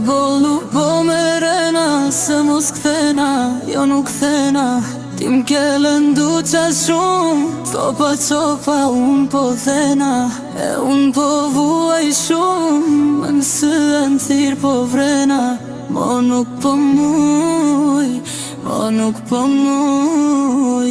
bollu po me rena, se mos kthena, jo nuk kthena. Ti m'ke lëndu qa shumë, copa unë po thena. E unë po vuaj shumë, më nësë e në thirë po vrena. Mo nuk po muj, mo nuk po muj.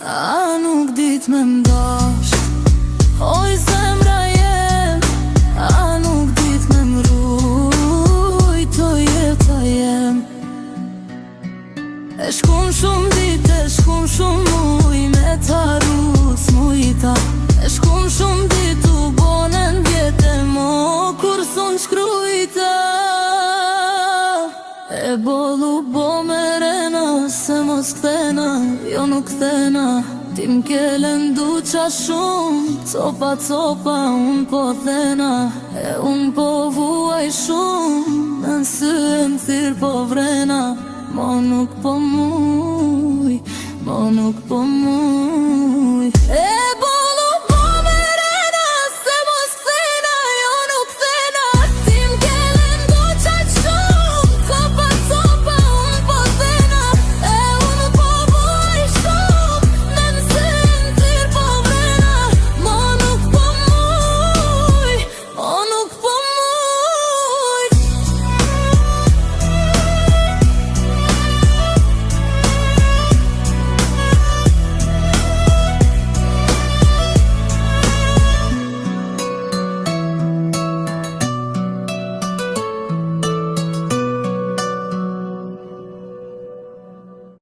A nuk dit me mdash, oj zemra jem. A nuk dit me mrujt, o jeta jem. E shkun shumë dit, e shkun shumë muj, me t'arus mujta. E shkun shumë dit, u bonen vjetë, mo kur sun shkrujta. E bollu bo me rena, se mos kthena, jo nuk kthena. Ti m'ke lëndu qa shumë, copa unë po thena. E unë po vuaj shumë, në nësë e më thirë po vrena. Mo nuk po muj, mo nuk po muj.